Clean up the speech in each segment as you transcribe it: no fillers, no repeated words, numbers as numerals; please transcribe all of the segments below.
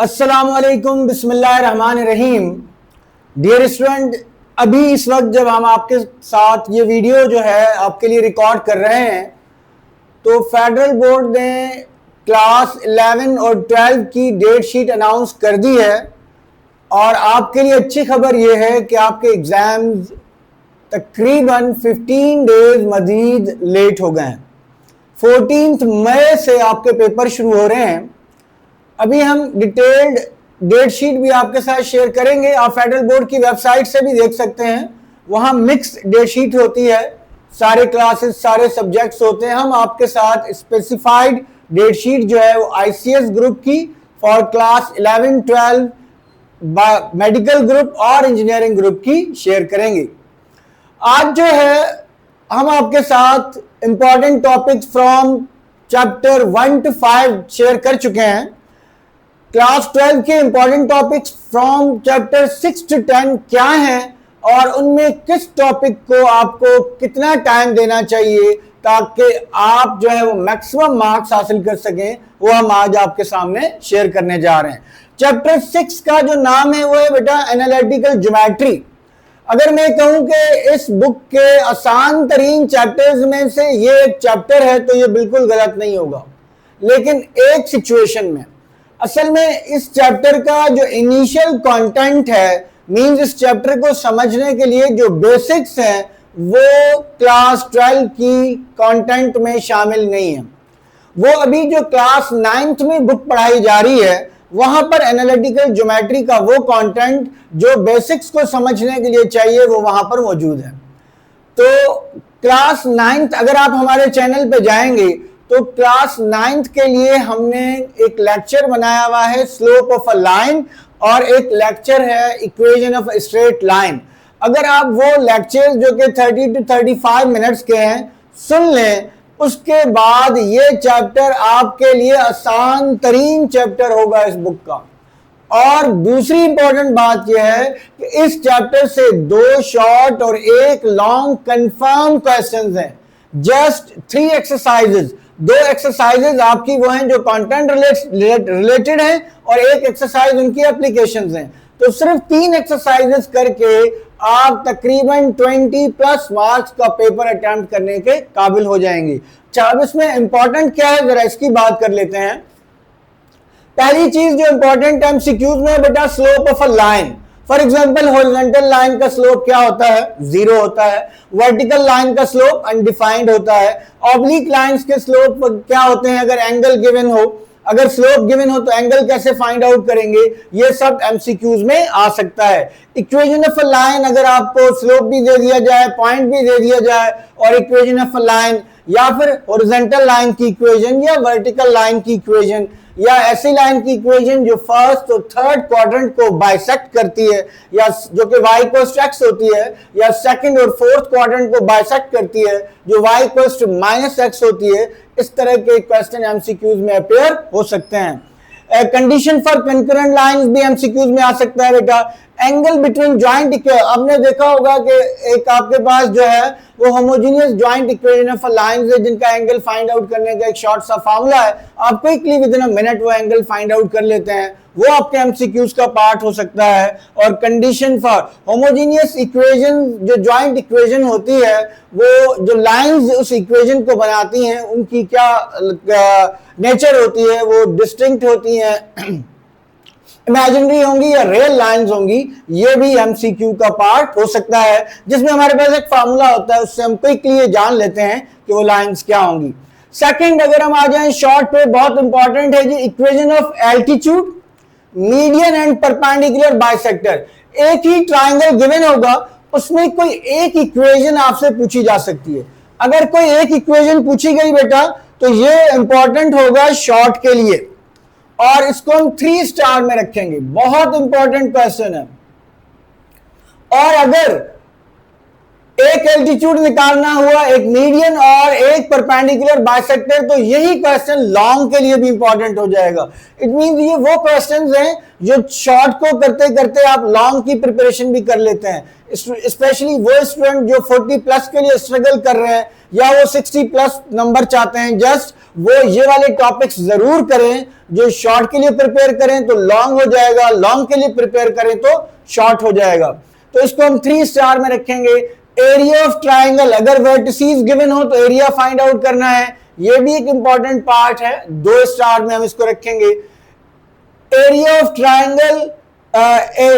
अस्सलामुअलैकुम बिस्मिल्लाहिर्रहमानिर्रहीम। Dear student, अभी इस वक्त जब हम आपके साथ ये वीडियो जो है आपके लिए रिकॉर्ड कर रहे हैं तो फेडरल बोर्ड ने क्लास 11 और 12 की डेट शीट अनाउंस कर दी है। और आपके लिए अच्छी खबर ये है कि आपके एग्ज़ाम्स तकरीबन 15 डेज मज़ीद लेट हो गए हैं। 14 मई से आपके पेपर शुरू हो रहे हैं। अभी हम डिटेल्ड डेट शीट भी आपके साथ शेयर करेंगे। आप फेडरल बोर्ड की वेबसाइट से भी देख सकते हैं, वहाँ मिक्स्ड डेट शीट होती है, सारे क्लासेस सारे सब्जेक्ट्स होते हैं। हम आपके साथ स्पेसिफाइड डेट शीट जो है वो आईसीएस ग्रुप की फॉर क्लास 11, 12, मेडिकल ग्रुप और इंजीनियरिंग ग्रुप की शेयर करेंगे। आज जो है हम आपके साथ important topics from chapter 1 to 5 share कर चुके हैं। क्लास 12 के important topics from chapter 6 to 10 क्या हैं और उनमें किस टॉपिक को आपको कितना टाइम देना चाहिए ताकि आप जो है वो मैक्सिमम मार्क्स हासिल कर सकें, वो हम आज आपके सामने शेयर करने जा रहे हैं। चैप्टर 6 का जो नाम है वो है बेटा एनालिटिकल ज्योमेट्री। अगर मैं कहूं कि इस बुक के आसान तरीन चैप्टर्स में से ये एक चैप्टर है तो ये बिल्कुल गलत नहीं होगा, लेकिन एक सिचुएशन में असल में इस चैप्टर का जो इनिशियल कंटेंट है, मींस इस चैप्टर को समझने के लिए जो बेसिक्स हैं वो क्लास 12 की कंटेंट में शामिल नहीं है। वो अभी जो क्लास 9th में बुक पढ़ाई जा रही है वहां पर एनालिटिकल ज्योमेट्री का वो कंटेंट जो बेसिक्स को समझने के लिए चाहिए वो वहां पर मौजूद है। तो क्लास 9th अगर आप हमारे चैनल पे जाएंगे तो क्लास 9th के लिए हमने एक लेक्चर बनाया हुआ है स्लोप ऑफ अ लाइन और एक लेक्चर है equation of a straight line. अगर आप वो लेक्चर जो कि 30 to 35 मिनट्स के हैं सुन लें, उसके बाद ये चैप्टर आपके लिए आसान तरीन चैप्टर होगा इस बुक का। और दूसरी इंपॉर्टेंट बात यह है कि इस चैप्टर से 2 शॉर्ट और 1 लॉन्ग कंफर्म क्वेश्चंस हैं। जस्ट 3 एक्सरसाइजेज, 2 एक्सरसाइजेज आपकी वो हैं जो कंटेंट रिलेटेड हैं और एक एक्सरसाइज उनकी एप्लीकेशंस हैं। तो सिर्फ 3 एक्सरसाइजेज करके आप तकरीबन 20+ मार्क्स का पेपर अटेम्प्ट करने के काबिल हो जाएंगे। अब इसमें इंपॉर्टेंट क्या है जरा इसकी बात कर लेते हैं। पहली चीज जो इंपॉर्टेंट एमसीक्यूज में है बेटा slope of a line. For example horizontal line का स्लोप क्या होता है? 0 होता है। वर्टिकल लाइन का स्लोप अनडिफाइंड होता है। ऑब्लिक लाइंस के स्लोप क्या होते हैं? अगर एंगल गिवन हो, अगर स्लोप गिवन हो तो एंगल कैसे फाइंड आउट करेंगे? ये सब एमसीक्यूज में आ सकता है। इक्वेशन ऑफ अ लाइन अगर आपको स्लोप भी दे दिया जाए, पॉइंट भी दे दिया जाए और इक्वेशन ऑफ अ लाइन या फिर हॉरिजॉन्टल लाइन की इक्वेशन या वर्टिकल लाइन की इक्वेशन या ऐसी लाइन की इक्वेशन जो फर्स्ट और थर्ड क्वाड्रेंट को बाइसेक्ट करती है या जो कि y इक्वल्स टू x होती है, या सेकंड और फोर्थ क्वाड्रेंट को बाइसेक्ट करती है जो y इक्वल्स टू -x होती है, इस तरह के क्वेश्चन एमसीक्यूज में अपेयर हो सकते हैं। कंडीशन फॉर कंकरेंट लाइंस भी एमसीक्यूज में आ सकता है बेटा। एंगल बिटवीन जॉइंट इक्वेशन, आपने देखा होगा कि एक आपके पास जो है वो homogeneous joint equation of lines है जिनका एंगल फाइंड आउट करने का एक शॉर्ट सा फार्मूला है। आप quickly with in a minute वो एंगल फाइंड आउट कर लेते हैं, वो आपके एमसीक्यूज का पार्ट हो सकता है। और कंडीशन फॉर होमोजेनियस इक्वेशन, जो जॉइंट इक्वेशन होती है वो जो लाइंस उस इक्वेशन को बनाती हैं उनकी क्या नेचर होती है, वो डिस्टिंक्ट होती हैं, इमेजिनरी होंगी या रियल लाइंस होंगी, ये भी एमसीक्यू का पार्ट हो सकता है जिसमें हमारे पास एक फार्मूला होता है, उससे हम क्विकली ये जान लेते हैं कि वो लाइंस क्या होंगी। सेकंड अगर हम आ जाएं शॉर्ट पे, बहुत इंपॉर्टेंट है जी equation of altitude, median and perpendicular bisector. एक ही ट्राइंगल गिवन होगा, उसमें कोई एक इक्वेशन आपसे पूछी जा सकती है। अगर कोई एक इक्वेशन पूछी गई बेटा तो ये इंपॉर्टेंट होगा शॉर्ट के लिए और इसको हम 3 स्टार में रखेंगे, बहुत इंपॉर्टेंट क्वेश्चन है। और अगर एक एल्टीट्यूड निकालना हुआ, एक मीडियन और एक परपेंडिकुलर बाइसेक्टर, तो यही क्वेश्चन लॉन्ग के लिए भी इंपॉर्टेंट हो जाएगा। इट मींस ये वो क्वेश्चंस हैं जो शॉर्ट को करते करते आप लॉन्ग की प्रिपरेशन भी कर लेते हैं। स्पेशली वो स्टूडेंट जो 40 प्लस के लिए स्ट्रगल कर रहे हैं या वो 60 प्लस नंबर चाहते हैं, जस्ट वो ये वाले टॉपिक्स जरूर करें। जो शॉर्ट के लिए प्रिपेयर करें तो लॉन्ग हो जाएगा, लॉन्ग के लिए प्रिपेयर करें तो शॉर्ट हो जाएगा। तो इसको हम 3 स्टार में रखेंगे। एरिया ऑफ ट्राइंगल, अगर वर्टिसेस गिवन हो तो एरिया फाइंड आउट करना है, ये भी एक इंपॉर्टेंट पार्ट है, 2 स्टार में हम इसको रखेंगे। Area of triangle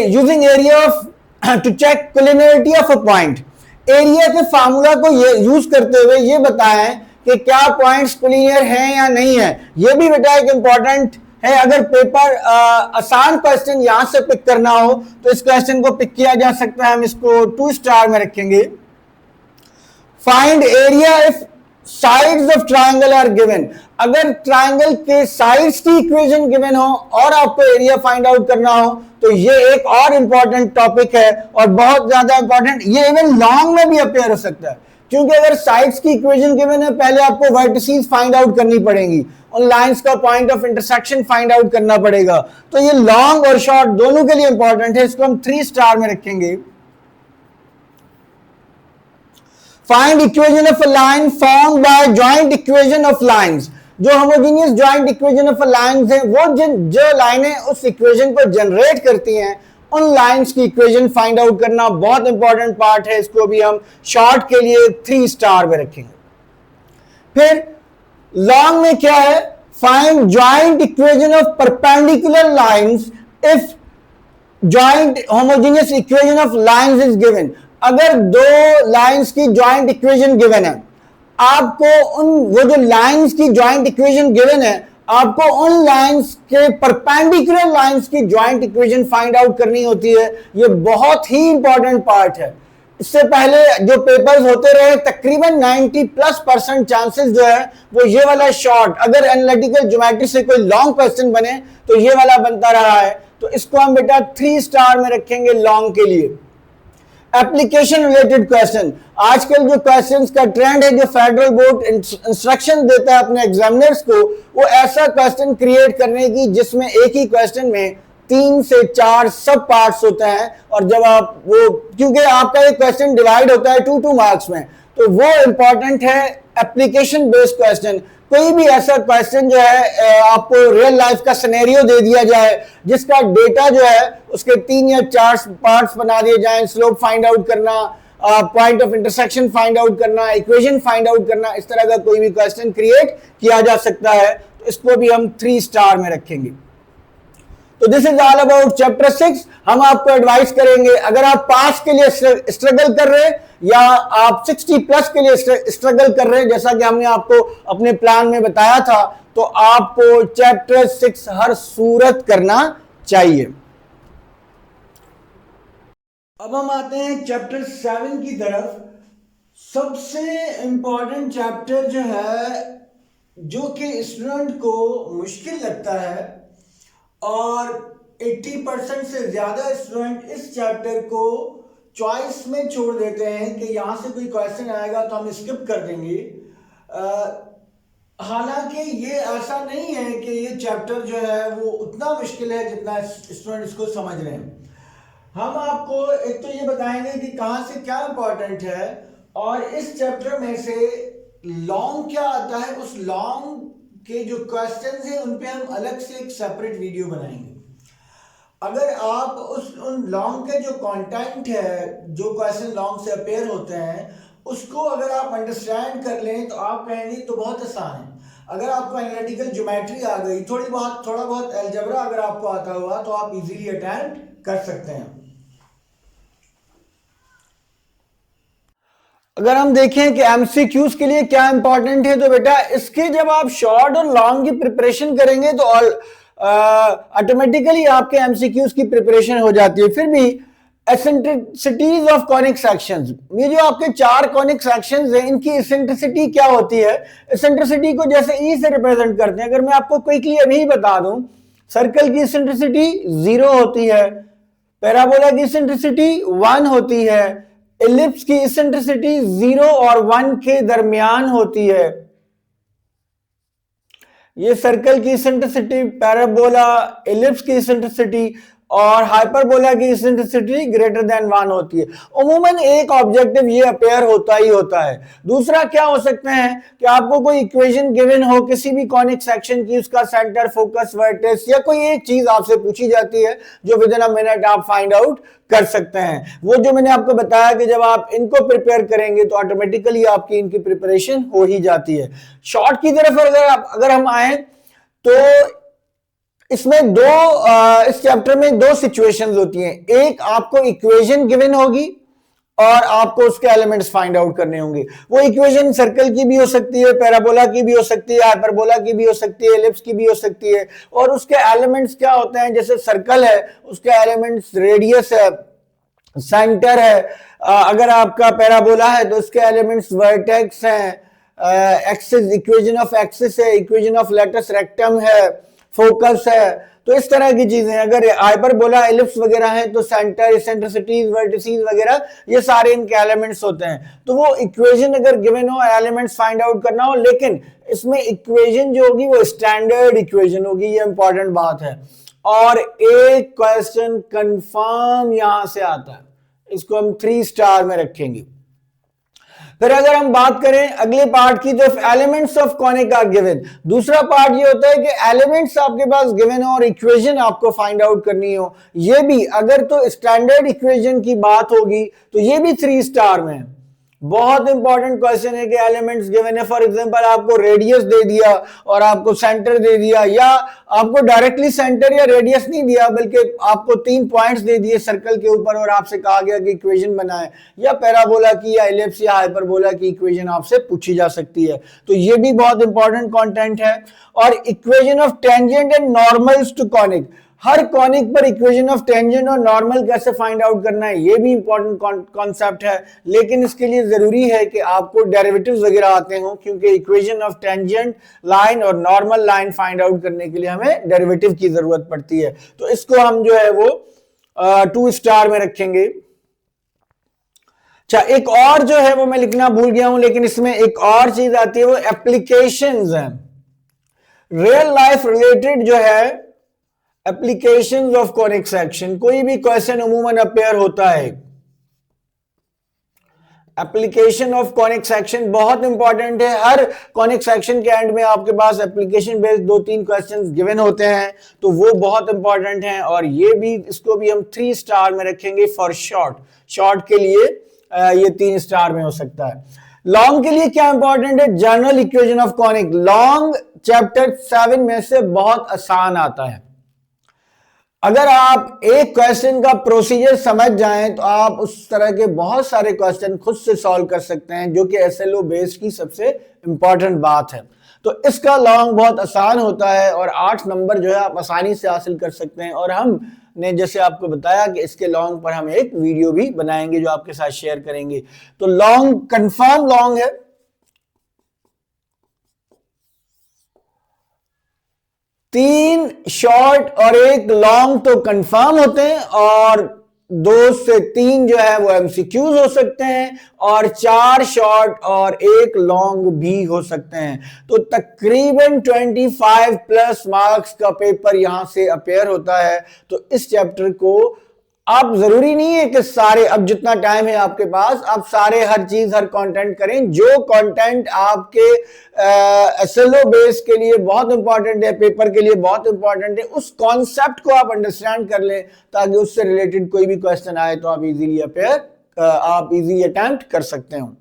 using area of to check collinearity of a point, area के फार्मूला को ये यूज करते हुए ये बताएं कि क्या पॉइंट्स कोलिनियर हैं या नहीं है। ये भी बेटा एक इंपॉर्टेंट है। अगर पेपर आसान क्वेश्चन यहां से पिक करना हो तो इस क्वेश्चन को पिक किया जा सकता है, हम इसको 2 स्टार में रखेंगे। Find area if sides of triangle are given, अगर ट्राइंगल के साइड्स की इक्वेशन गिवन हो और आपको एरिया फाइंड आउट करना हो तो ये एक और इंपॉर्टेंट टॉपिक है और बहुत ज्यादा इंपॉर्टेंट। ये इवन लॉन्ग में भी अपेयर हो सकता है, क्योंकि अगर साइड्स की इक्वेशन गिवन है, पहले आपको वर्टिसेस फाइंड आउट करनी पड़ेंगी, उन लाइंस का point of intersection find out करना पड़ेगा। तो ये लॉन्ग और शॉर्ट दोनों के लिए इंपॉर्टेंट है, इसको हम 3 स्टार में रखेंगे। Find equation of a line formed by joint equation of lines, जो homogeneous joint equation of a lines है, वो जो लाइनें उस इक्वेशन को जनरेट करती हैं, उन लाइंस की इक्वेशन फाइंड आउट करना बहुत इंपॉर्टेंट पार्ट है, इसको भी हम शॉर्ट के लिए 3 स्टार में रखेंगे। फिर लॉन्ग में क्या है, find joint equation of perpendicular lines if joint homogeneous equation of lines is given. अगर 2 लाइंस की जॉइंट इक्वेशन गिवन है, आपको वो जो लाइंस की जॉइंट इक्वेशन गिवन है, आपको उन लाइंस के परपेंडिकुलर लाइंस की जॉइंट इक्वेशन फाइंड आउट करनी होती है। ये बहुत ही इंपॉर्टेंट पार्ट है। इससे पहले जो पेपर्स होते रहे, तकरीबन 90+% चांसेस जो है वो ये वाला शॉर्ट, अगर एनालिटिकल ज्योमेट्री से कोई लॉन्ग क्वेश्चन बने तो ये वाला बनता रहा है। तो इसको हम बेटा 3 स्टार में रखेंगे लॉन्ग के लिए। एप्लीकेशन रिलेटेड क्वेश्चन, आजकल जो क्वेश्चंस का ट्रेंड है, जो फेडरल बोर्ड इंस्ट्रक्शन देता है अपने एग्जामिनर्स को, वो ऐसा क्वेश्चन क्रिएट करने की जिसमें एक ही क्वेश्चन में 3 से 4 सब पार्ट्स होते हैं। और जब आप वो, क्योंकि आपका एक क्वेश्चन डिवाइड होता है 2-2 मार्क्स में, तो वो इंपॉर्टेंट है एप्लीकेशन बेस्ड क्वेश्चन। कोई भी ऐसा क्वेश्चन जो है आपको रियल लाइफ का सिनेरियो दे दिया जाए, जिसका डेटा जो है उसके 3 या 4 पार्ट्स बना दिए जाएं, स्लोप फाइंड आउट करना, point of intersection find out करना, इक्वेशन फाइंड आउट करना, इस तरह का कोई भी क्वेश्चन क्रिएट किया जा सकता है, तो इसको भी हम 3 स्टार में रखेंगे। तो this is all about chapter 6। हम आपको एडवाइस करेंगे, अगर आप पास के लिए स्ट्रगल कर रहे हैं या आप 60 प्लस के लिए स्ट्रगल कर रहे हैं, जैसा कि हमने आपको अपने प्लान में बताया था, तो आपको चैप्टर 6 हर सूरत करना चाहिए। अब हम आते हैं चैप्टर 7 की तरफ। सबसे इंपॉर्टेंट चैप्टर जो है, जो कि स्टूडेंट को मुश्किल लगता है और 80% से ज्यादा स्टूडेंट इस चैप्टर को चॉइस में छोड़ देते हैं कि यहां से कोई क्वेश्चन आएगा तो हम स्किप कर देंगे। हालांकि ये ऐसा नहीं है कि ये चैप्टर जो है वो उतना मुश्किल है जितना स्टूडेंट इसको समझ रहे हैं। हम आपको एक तो ये बताएंगे कि कहां से क्या इंपॉर्टेंट है, और इस चैप्टर में से लॉन्ग क्या आता है, उस लॉन्ग के जो क्वेश्चंस हैं उन पे हम अलग से एक सेपरेट वीडियो बनाएंगे। अगर आप उन लॉन्ग के जो कंटेंट है, जो क्वेश्चन लॉन्ग से अपेयर होते हैं, उसको अगर आप अंडरस्टैंड कर लें तो आप कहेंगे तो बहुत आसान है। अगर आपको एनालिटिकल ज्योमेट्री आ गई, थोड़ा बहुत अलजेब्रा अगर आपको आता हुआ, तो आप इजीली अटेम्प्ट कर सकते हैं। अगर हम देखें कि एमसीक्यूज के लिए क्या इंपॉर्टेंट है, तो बेटा इसके जब आप शॉर्ट और लॉन्ग की प्रिपरेशन करेंगे तो ऑटोमेटिकली आपके एमसीक्यूज की प्रिपरेशन हो जाती है। फिर भी एसेंट्रिसिटीज ऑफ कॉनिक सेक्शंस, ये जो आपके 4 कॉनिक सेक्शंस हैं, इनकी एसेंट्रिसिटी क्या होती है। एसेंट्रिसिटी को जैसे ई से रिप्रेजेंट करते हैं। अगर मैं आपको क्विकली अभी बता दूं, सर्कल की एसेंट्रिसिटी 0 होती है, पैराबोला की एसेंट्रिसिटी 1 होती है, एलिप्स की इसेंट्रिसिटी 0 और 1 के दरमियान होती है। ये सर्कल की इसेंट्रिसिटी, पैराबोला, एलिप्स की इसेंट्रिसिटी और हाइपरबोला की इसेंट्रिसिटी ग्रेटर देन 1 होती है। उमूमन एक ऑब्जेक्टिव ये अपेयर होता ही होता है। दूसरा क्या हो सकते हैं कि आपको कोई इक्वेशन गिवन हो किसी भी कॉनिक सेक्शन की, उसका सेंटर, फोकस, वर्टेक्स या कोई एक चीज आपसे पूछी जाती है जो विद इन अ मिनट आप फाइंड आउट कर सकते हैं। वो जो मैंने आपको बताया कि जब आप इनको प्रिपेयर करेंगे तो ऑटोमेटिकली आपकी इनकी प्रिपरेशन हो ही जाती है। शॉर्ट की तरफ अगर हम आए तो इसमें इस चैप्टर में दो सिचुएशंस होती हैं। एक, आपको इक्वेशन गिवन होगी और आपको उसके एलिमेंट्स फाइंड आउट करने होंगे। वो इक्वेशन सर्कल की भी हो सकती है, पैराबोला की भी हो सकती है, हाइपरबोला की भी हो सकती है, एलिप्स की भी हो सकती है। और उसके एलिमेंट्स क्या होते हैं, जैसे सर्कल है उसके एलिमेंट्स रेडियस है, सेंटर है। अगर आपका पैराबोला है तो उसके एलिमेंट्स वर्टेक्स हैं, एक्सिस, इक्वेशन ऑफ एक्सिस है, इक्वेशन ऑफ लेटस रेक्टम है, फोकस है। तो इस तरह की चीजें, अगर हाइपरबोला, एलिप्स वगैरह है तो सेंटर, एसेंट्रिसिटीज, वर्टिसेस वगैरह ये सारे इनके एलिमेंट्स होते हैं। तो वो इक्वेशन अगर गिवन हो, एलिमेंट्स फाइंड आउट करना हो, लेकिन इसमें इक्वेशन जो होगी वो स्टैंडर्ड इक्वेशन होगी, ये इंपॉर्टेंट बात है। और एक क्वेश्चन कंफर्म यहां से आता है, इसको हम 3 स्टार में रखेंगे। फिर अगर हम बात करें अगले पार्ट की, तो elements of conic are given. दूसरा पार्ट ये होता है कि एलिमेंट्स आपके पास गिवन हो और इक्वेशन आपको फाइंड आउट करनी हो। ये भी अगर तो स्टैंडर्ड इक्वेशन की बात होगी तो ये भी 3 स्टार में है। बहुत इंपॉर्टेंट क्वेश्चन है कि एलिमेंट्स गिवन है, फॉर एग्जांपल आपको रेडियस दे दिया और आपको सेंटर दे दिया, या आपको डायरेक्टली सेंटर या रेडियस नहीं दिया बल्कि आपको 3 पॉइंट्स दे दिए सर्कल के ऊपर और आपसे कहा गया कि इक्वेशन बनाएं, या पैराबोला की या एलिप्स या हाइपरबोला की इक्वेशन आपसे पूछी जा सकती है। तो ये भी बहुत इंपॉर्टेंट कंटेंट है। और equation of tangent and normals to conic, हर कॉनिक पर इक्वेशन ऑफ टेंजेंट और नॉर्मल कैसे फाइंड आउट करना है, ये भी इंपॉर्टेंट कॉन्सेप्ट है। लेकिन इसके लिए जरूरी है कि आपको डेरिवेटिव्स वगैरह आते हो, क्योंकि इक्वेशन ऑफ टेंजेंट लाइन और नॉर्मल लाइन फाइंड आउट करने के लिए हमें डेरिवेटिव की जरूरत पड़ती है। तो इसको हम जो है वो 2 स्टार में रखेंगे। अच्छा, एक और जो है वो मैं लिखना भूल गया हूं, लेकिन इसमें एक और चीज आती है, वो एप्लीकेशंस हैं। रियल लाइफ रिलेटेड जो है एप्लीकेशंस ऑफ कॉनिक सेक्शन, कोई भी क्वेश्चन अमूमन अपेयर होता है। एप्लीकेशन ऑफ कॉनिक सेक्शन बहुत इंपॉर्टेंट है। हर कॉनिक सेक्शन के एंड में आपके पास एप्लीकेशन बेस्ड 2-3 क्वेश्चंस गिवन होते हैं, तो वो बहुत इंपॉर्टेंट हैं। और ये भी, इसको भी हम 3 स्टार में रखेंगे फॉर शॉर्ट के लिए ये 3 स्टार में हो सकता है। लॉन्ग के लिए क्या इंपॉर्टेंट है, general equation of conic. Long chapter 7 में से बहुत आसान आता है। अगर आप एक क्वेश्चन का प्रोसीजर समझ जाएं तो आप उस तरह के बहुत सारे क्वेश्चन खुद से सॉल्व कर सकते हैं, जो कि एसएलओ बेस्ड की सबसे इंपॉर्टेंट बात है। तो इसका लॉन्ग बहुत आसान होता है और 8 नंबर जो है आप आसानी से हासिल कर सकते हैं। और हमने जैसे आपको बताया कि इसके लॉन्ग पर हम एक वीडियो भी बनाएंगे जो आपके साथ शेयर करेंगे। तो लॉन्ग कंफर्म लॉन्ग है। 3 शॉर्ट और 1 लॉन्ग तो कंफर्म होते हैं, और 2 से 3 जो है वो एमसीक्यूज हो सकते हैं, और 4 शॉर्ट और 1 लॉन्ग भी हो सकते हैं। तो तकरीबन 25 प्लस मार्क्स का पेपर यहां से अपेयर होता है। तो इस चैप्टर को आप जरूरी नहीं है कि सारे, अब जितना टाइम है आपके पास, आप सारे हर चीज हर कंटेंट करें। जो कंटेंट आपके एसएलओ बेस के लिए बहुत इंपॉर्टेंट है, पेपर के लिए बहुत इंपॉर्टेंट है, उस कॉन्सेप्ट को आप अंडरस्टैंड कर लें, ताकि उससे रिलेटेड कोई भी क्वेश्चन आए तो आप इजीली अटेम्प्ट कर सकते हो।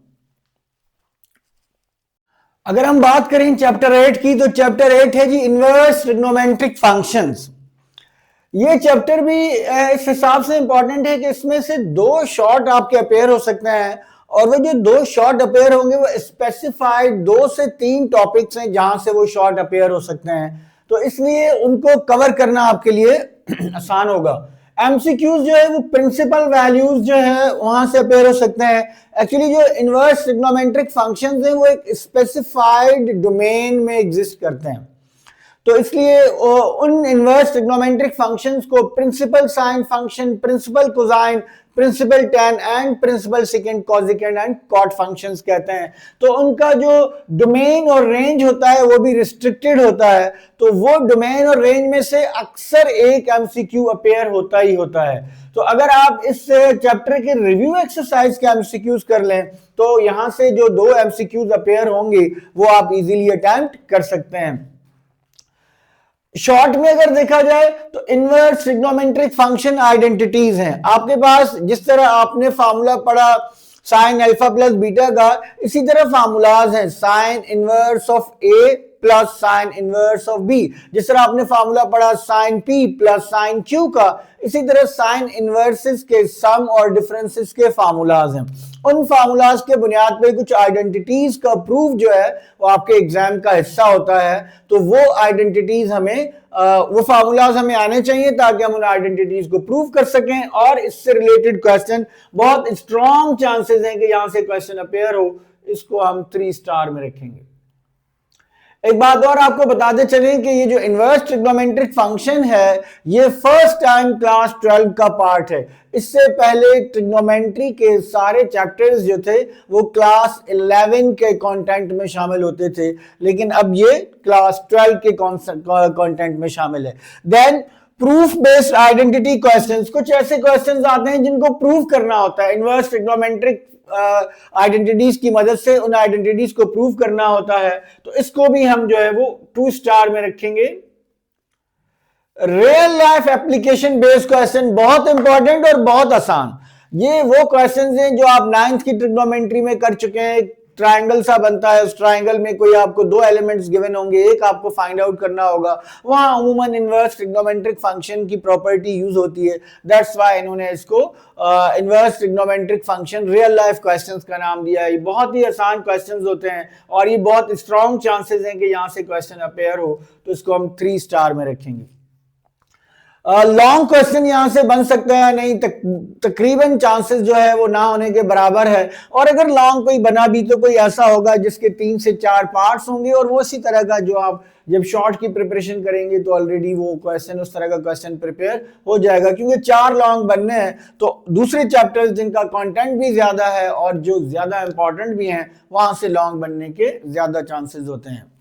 अगर हम बात करें चैप्टर 8 की, तो चैप्टर 8 है जी इनवर्स ट्रिग्नोमेट्रिक फंक्शंस। ये चैप्टर भी इस हिसाब से इंपॉर्टेंट है कि इसमें से 2 शॉर्ट आपके अपेयर हो सकते हैं, और वो जो 2 शॉर्ट अपेयर होंगे वो स्पेसिफाइड 2 से 3 टॉपिक्स हैं जहां से वो शॉर्ट अपेयर हो सकते हैं। तो इसलिए उनको कवर करना आपके लिए आसान होगा। एमसीक्यूज जो है वो प्रिंसिपल वैल्यूज जो है वहां से अपेयर हो सकते हैं। एक्चुअली जो इनवर्स ट्रिग्नोमेट्रिक फंक्शंस हैं वो एक स्पेसिफाइड डोमेन में एग्जिस्ट करते हैं। तो इसलिए उन इनवर्स ट्रिग्नोमेट्रिक फंक्शंस को principal sine function, principal cosine, principal tan and principal secant, cosecant and cot functions कहते हैं। तो उनका जो डोमेन और रेंज होता है वो भी रिस्ट्रिक्टेड होता है। तो वो डोमेन और रेंज में से अक्सर एक एमसीक्यू अपेयर होता ही होता है। तो अगर आप इस चैप्टर के रिव्यू एक्सरसाइज के एमसीक्यूज कर लें तो यहां से जो 2 एमसीक्यूज अपेयर होंगे वो आप इजीली अटेम्प्ट कर सकते हैं। शॉर्ट में अगर देखा जाए तो इनवर्स ट्रिग्नोमेट्रिक फंक्शन आइडेंटिटीज हैं आपके पास। जिस तरह आपने फार्मूला पढ़ा साइन अल्फा प्लस बीटा का, इसी तरह फार्मूलाज हैं sine inverse of A plus sine inverse of B. जिस तरह आपने फार्मूला पढ़ा sine P plus sine Q का, इसी तरह साइन इनवर्सेस के सम और डिफरेंसेस के फार्मूलाज हैं। उन फार्मूलाज के बुनियाद पे कुछ आइडेंटिटीज का प्रूफ जो है वो आपके एग्जाम का हिस्सा होता है। तो वो आइडेंटिटीज हमें वो फार्मूलाज हमें आने चाहिए ताकि हम उन आइडेंटिटीज को प्रूव कर सकें और इससे रिलेटेड क्वेश्चन बहुत स्ट्रॉन्ग चांसेस हैं कि यहां से क्वेश्चन अपेयर हो। इसको हम 3 स्टार में रखेंगे। एक बात और आपको बताते चलें कि ये जो इनवर्स ट्रिग्नोमेट्रिक फंक्शन है ये फर्स्ट टाइम क्लास 12 का पार्ट है। इससे पहले ट्रिग्नोमेट्री के सारे चैप्टर्स जो थे वो क्लास 11 के कंटेंट में शामिल होते थे, लेकिन अब ये क्लास 12 के कंटेंट में शामिल है। Then proof based identity questions, कुछ ऐसे क्वेश्चंस आते हैं जिनको प्रूफ करना होता है। इनवर्स ट्रिग्नोमेट्रिक आइडेंटिटीज की मदद से उन आइडेंटिटीज को प्रूव करना होता है। तो इसको भी हम जो है वो 2 स्टार में रखेंगे। Real life application based question बहुत इंपॉर्टेंट और बहुत आसान। ये वो क्वेश्चंस हैं जो आप 9th की ट्रिग्नोमेट्री में कर चुके हैं। ट्रायंगल सा बनता है, उस ट्रायंगल में कोई आपको 2 एलिमेंट्स गिवन होंगे, एक आपको फाइंड आउट करना होगा। वहां अमूमन इनवर्स ट्रिग्नोमेट्रिक फंक्शन की प्रॉपर्टी यूज होती है। दैट्स व्हाई इन्होंने इसको inverse trigonometric function real life questions का नाम दिया है। ये बहुत ही आसान क्वेश्चंस होते हैं और ये बहुत स्ट्रॉन्ग चांसेस हैं कि यहां से क्वेश्चन अपेयर हो। तो इसको हम 3 स्टार में रखेंगे। लॉन्ग क्वेश्चन यहां से बन सकता है नहीं, तकरीबन चांसेस जो है वो ना होने के बराबर है। और अगर लॉन्ग कोई बना भी तो कोई ऐसा होगा जिसके 3 से 4 पार्ट्स होंगे और वो इसी तरह का जो आप जब शॉर्ट की प्रिपरेशन करेंगे तो ऑलरेडी वो क्वेश्चन उस तरह का क्वेश्चन प्रिपेयर हो जाएगा। क्योंकि 4 लॉन्ग बनने हैं तो दूसरे चैप्टर्स जिनका कंटेंट भी ज्यादा है और जो ज्यादा इंपॉर्टेंट भी हैं वहां से लॉन्ग बनने के ज्यादा चांसेस होते हैं।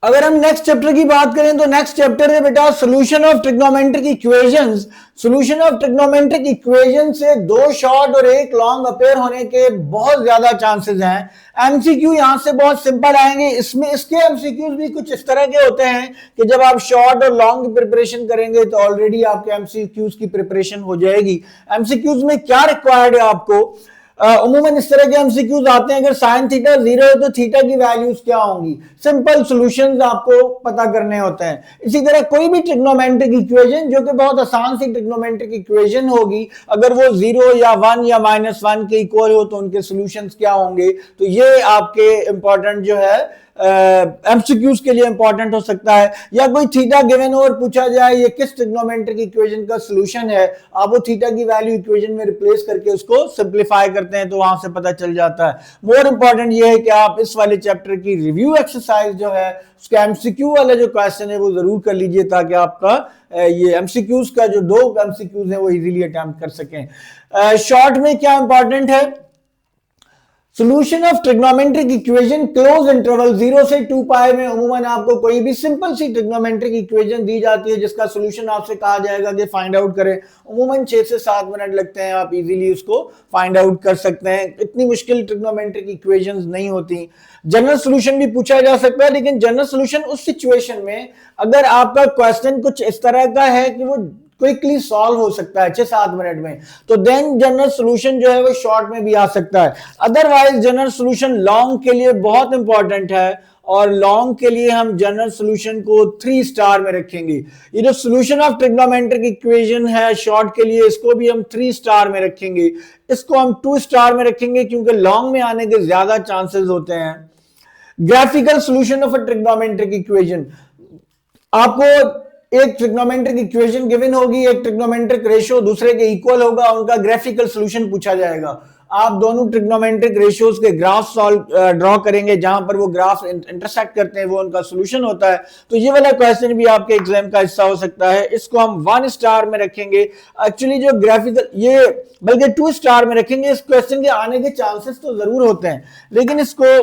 अगर हम नेक्स्ट चैप्टर की बात करें तो नेक्स्ट चैप्टर है बेटा solution of trigonometric equations. Solution of trigonometric equation से 2 शॉर्ट और 1 लॉन्ग अपेयर होने के बहुत ज्यादा चांसेस हैं। एमसीक्यू यहां से बहुत सिंपल आएंगे। इसमें इसके एमसीक्यूज भी कुछ इस तरह के होते हैं कि जब आप शॉर्ट और लॉन्ग की प्रिपरेशन करेंगे तो ऑलरेडी आपके एमसीक्यूज की प्रिपरेशन हो जाएगी। एमसीक्यूज में क्या रिक्वायर्ड है आपको, उमूमन इस तरह के एमसीक्यूज आते हैं अगर साइन थीटा 0 है तो थीटा की वैल्यूज क्या होंगी, सिंपल सॉल्यूशंस आपको पता करने होते हैं। इसी तरह कोई भी ट्रिग्नोमेट्रिक इक्वेशन जो कि बहुत आसान सी ट्रिग्नोमेट्रिक इक्वेशन होगी, अगर वो 0 या 1 या -1 के इक्वल हो तो उनके सॉल्यूशंस क्या होंगे। तो ये आपके इंपॉर्टेंट जो है एमसीक्यूज के लिए इंपॉर्टेंट हो सकता है। या कोई थीटा गिवन और पूछा जाए ये किस ट्रिग्नोमेट्रिक इक्वेशन का सॉल्यूशन है, आप वो थीटा की वैल्यू इक्वेशन में रिप्लेस करके उसको सिंपलीफाई करते हैं तो वहां से पता चल जाता है। मोर इंपॉर्टेंट ये है कि आप इस वाले चैप्टर की रिव्यू एक्सरसाइज जो है उसका एमसीक्यू वाला जो क्वेश्चन है वो जरूर कर लीजिए ताकि आपका ये एमसीक्यूज का जो 2 एमसीक्यूज है वो इजीली अटेम्प्ट कर सकें। शॉर्ट में क्या इंपॉर्टेंट है, solution of trigonometric equation close interval 0 से 2 पाई में अमूमन आपको कोई भी सिंपल सी ट्रिग्नोमेट्रिक इक्वेशन दी जाती है जिसका सॉल्यूशन आपसे कहा जाएगा कि फाइंड आउट करें। अमूमन 6 से 7 मिनट लगते हैं, आप इजीली उसको फाइंड आउट कर सकते हैं। इतनी मुश्किल ट्रिग्नोमेट्रिक इक्वेशंस नहीं होती। जनरल सॉल्यूशन भी पूछा जा सकता है, लेकिन जनरल सॉल्यूशन उस सिचुएशन में अगर आपका क्वेश्चन कुछ इस तरह का है कि वो क्विकली सॉल्व हो सकता है 6-7 मिनट में, तो देन जनरल सॉल्यूशन जो है वो शॉर्ट में भी आ सकता है। अदरवाइज जनरल सॉल्यूशन लॉन्ग के लिए बहुत इंपॉर्टेंट है और लॉन्ग के लिए हम जनरल सॉल्यूशन को 3 स्टार में रखेंगे। ये जो सॉल्यूशन ऑफ ट्रिग्नोमेट्रिक इक्वेशन है शॉर्ट के लिए, इसको भी हम 3 स्टार में रखेंगे। इसको हम 2 स्टार में रखेंगे क्योंकि लॉन्ग में आने के ज्यादा चांसेस होते हैं। Graphical solution of a trigonometric equation, आपको एक ट्रिग्नोमेट्रिक इक्वेशन गिवन होगी, एक ट्रिग्नोमेट्रिक रेशियो दूसरे के इक्वल होगा, उनका ग्राफिकल सॉल्यूशन पूछा जाएगा। आप दोनों ट्रिग्नोमेट्रिक रेशियोज के ग्राफ ड्रॉ करेंगे, जहां पर वो ग्राफ इंटरसेक्ट करते हैं, वो उनका सोल्यूशन होता है। तो ये वाला क्वेश्चन भी आपके एग्जाम का हिस्सा हो सकता है। इसको हम 1 स्टार में रखेंगे। एक्चुअली जो ग्राफिकल, ये बल्कि 2 स्टार में रखेंगे। इस क्वेश्चन के आने के चांसेस तो जरूर होते हैं, लेकिन इसको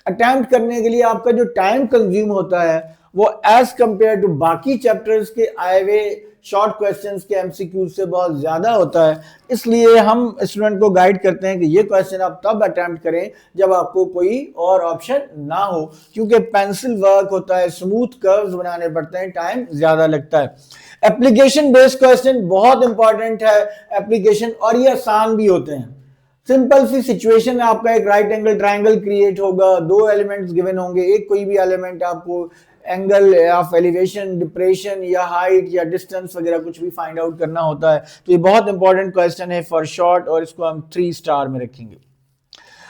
अटेम्प्ट करने के लिए आपका जो टाइम कंज्यूम होता है वो एज कंपेयर टू बाकी चैप्टर्स के आए हुए शॉर्ट क्वेश्चंस के एमसीक्यू से बहुत ज्यादा होता है। इसलिए हम स्टूडेंट को गाइड करते हैं कि ये क्वेश्चन आप तब अटेम्प्ट करें जब आपको कोई और ऑप्शन ना हो, क्योंकि पेंसिल वर्क होता है, स्मूथ कर्व्स बनाने पड़ते हैं, टाइम ज्यादा लगता है। एप्लीकेशन बेस्ड क्वेश्चन बहुत इंपॉर्टेंट है एप्लीकेशन, और ये आसान भी होते हैं। सिंपल सी सिचुएशन है, आपका एक राइट एंगल ट्राइंगल क्रिएट होगा, 2 एलिमेंट्स गिवन होंगे, एक कोई भी एलिमेंट आपको एंगल ऑफ एलिवेशन, डिप्रेशन या हाइट या डिस्टेंस वगैरह कुछ भी फाइंड आउट करना होता है। तो ये बहुत इंपॉर्टेंट क्वेश्चन है फॉर शॉर्ट, और इसको हम 3 स्टार में रखेंगे।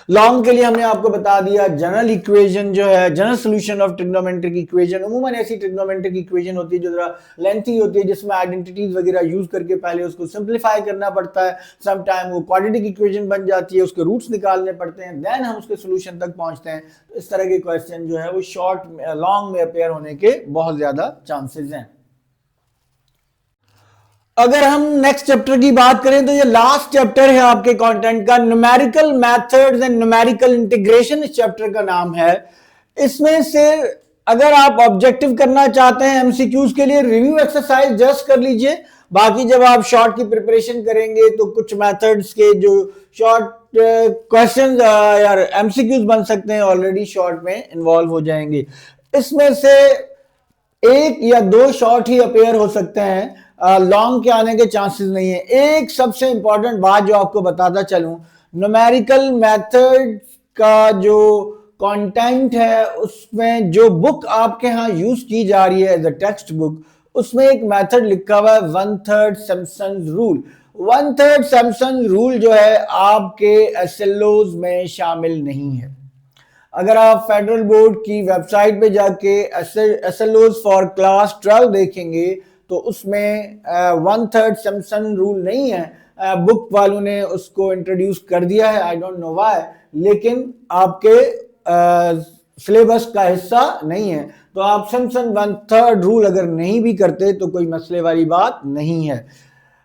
लॉन्ग के लिए हमने आपको बता दिया जनरल इक्वेशन जो है, general solution of trigonometric equation. उमूमन ऐसी ट्रिग्नोमेट्रिक इक्वेशन होती है जो जरा लेंथी होती है, जिसमें आइडेंटिटीज वगैरह यूज करके पहले उसको सिंप्लीफाई करना पड़ता है। सम टाइम वो क्वाड्रेटिक इक्वेशन बन जाती है, उसके रूट्स निकालने पड़ते हैं, देन हम उसके सोल्यूशन तक पहुंचते हैं। तो इस तरह के क्वेश्चन जो है वो लॉन्ग में अपेयर होने के बहुत ज्यादा चांसेस हैं। अगर हम नेक्स्ट चैप्टर की बात करें तो ये लास्ट चैप्टर है आपके कंटेंट का, numerical methods and numerical integration इस चैप्टर का नाम है। इसमें से अगर आप ऑब्जेक्टिव करना चाहते हैं एमसीक्यूज के लिए, रिव्यू एक्सरसाइज जस्ट कर लीजिए। बाकी जब आप शॉर्ट की प्रिपरेशन करेंगे तो कुछ मेथड्स के जो शॉर्ट क्वेश्चन यार एमसीक्यूज बन सकते हैं, ऑलरेडी शॉर्ट में इन्वॉल्व हो जाएंगे। इसमें से 1 या 2 शॉर्ट ही अपेयर हो सकते हैं, लॉन्ग के आने के चांसेस नहीं है। एक सबसे इंपॉर्टेंट बात जो आपको बताता चलूं, न्यूमेरिकल मेथड का जो कंटेंट है, उसमें जो बुक आपके यहाँ यूज की जा रही है एज अ टेक्स्ट बुक, उसमें एक मेथड लिखा हुआ है 1/3 सिम्पसन रूल। 1/3 सिम्पसन रूल जो है आपके एसएलओज में शामिल नहीं है। अगर आप फेडरल बोर्ड की वेबसाइट पे जाके एसएलओज फॉर क्लास 12 देखेंगे तो उसमें 1/3 सिम्पसन रूल नहीं है। बुक वालों ने उसको इंट्रोड्यूस कर दिया है, आई डोंट नो व्हाई, लेकिन आपके सिलेबस का हिस्सा नहीं है। तो आप सिम्पसन 1/3 रूल अगर नहीं भी करते तो कोई मसले वाली बात नहीं है,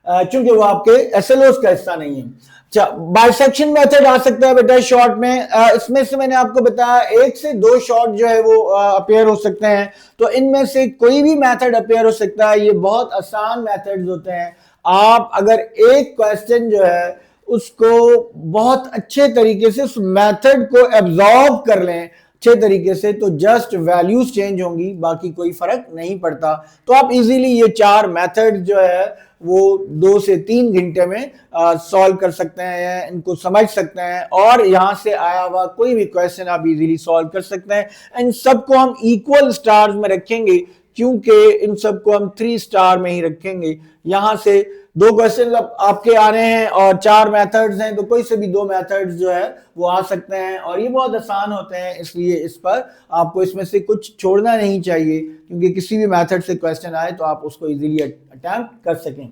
क्योंकि वो आपके एसएलओस का हिस्सा नहीं है। बाइसेक्शन मेथड आ सकता है बेटा शॉर्ट में। इसमें से मैंने आपको बताया 1 से 2 शॉर्ट जो है वो अपेयर हो सकते हैं। तो इनमें से कोई भी मेथड अपेयर हो सकता है। ये बहुत आसान मेथड्स होते हैं। आप अगर एक क्वेश्चन जो है उसको बहुत अच्छे तरीके से उस मेथड को एब्जॉर्ब कर लें अच्छे तरीके से, तो जस्ट वैल्यूज चेंज होंगी, बाकी कोई फर्क नहीं पड़ता। तो आप इजीली ये 4 मेथड जो है वो 2 से 3 घंटे में सॉल्व कर सकते हैं, इनको समझ सकते हैं, और यहां से आया हुआ कोई भी क्वेश्चन आप इजीली सॉल्व कर सकते हैं। इन सबको हम इक्वल स्टार्स में रखेंगे, क्योंकि इन सबको हम 3 स्टार में ही रखेंगे। यहां से 2 क्वेश्चन आपके आ रहे हैं और 4 मेथड्स हैं, तो कोई से भी 2 मेथड्स जो है वो आ सकते हैं, और ये बहुत आसान होते हैं। इसलिए इस पर आपको इसमें से कुछ छोड़ना नहीं चाहिए, क्योंकि किसी भी मेथड से क्वेश्चन आए तो आप उसको इजीली अटेम्प्ट कर सकें।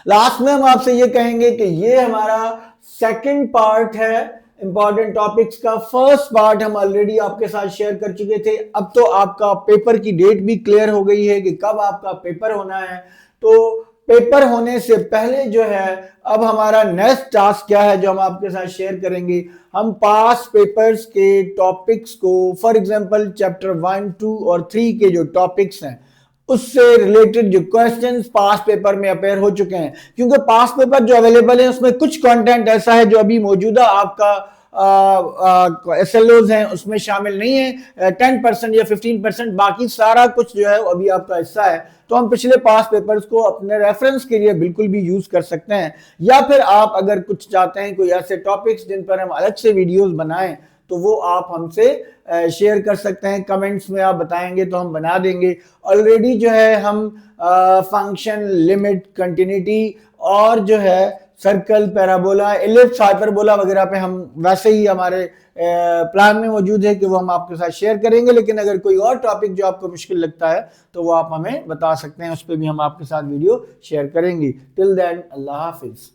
लास्ट में हम आपसे ये कहेंगे कि ये हमारा सेकंड पार्ट है इंपॉर्टेंट टॉपिक्स का। फर्स्ट पार्ट हम ऑलरेडी आपके साथ शेयर कर चुके थे। अब तो आपका पेपर की डेट भी क्लियर हो गई है कि कब आपका पेपर होना है। तो पेपर होने से पहले जो है अब हमारा नेक्स्ट टास्क क्या है जो हम आपके साथ शेयर करेंगे। हम पास पेपर्स के टॉपिक्स को, फॉर एग्जांपल चैप्टर 1, 2 और 3 के जो टॉपिक्स हैं उससे रिलेटेड जो क्वेश्चंस पास पेपर में अपेयर हो चुके हैं, क्योंकि पास पेपर जो अवेलेबल है उसमें कुछ कंटेंट ऐसा है जो अभी मौजूदा आपका एसएलओज हैं उसमें शामिल नहीं है, 10% या 15%, बाकी सारा कुछ जो है अभी आपका हिस्सा है। तो हम पिछले पास पेपर्स को अपने रेफरेंस के लिए बिल्कुल भी यूज कर सकते हैं, या फिर आप अगर कुछ चाहते हैं कोई ऐसे टॉपिक्स जिन पर हम अलग से वीडियोस बनाएं तो वो आप हमसे शेयर कर सकते हैं। कमेंट्स में आप बताएंगे तो हम बना देंगे। ऑलरेडी जो है हम फंक्शन, लिमिट, कंटिन्यूटी और जो है सर्कल, पैराबोला, एलिप्स, हाइपरबोला वगैरह पे हम वैसे ही हमारे प्लान में मौजूद है कि वो हम आपके साथ शेयर करेंगे। लेकिन अगर कोई और टॉपिक जो आपको मुश्किल लगता है तो वो आप हमें बता सकते हैं, उस पर भी हम आपके साथ वीडियो शेयर करेंगे। टिल देन अल्लाह हाफिज।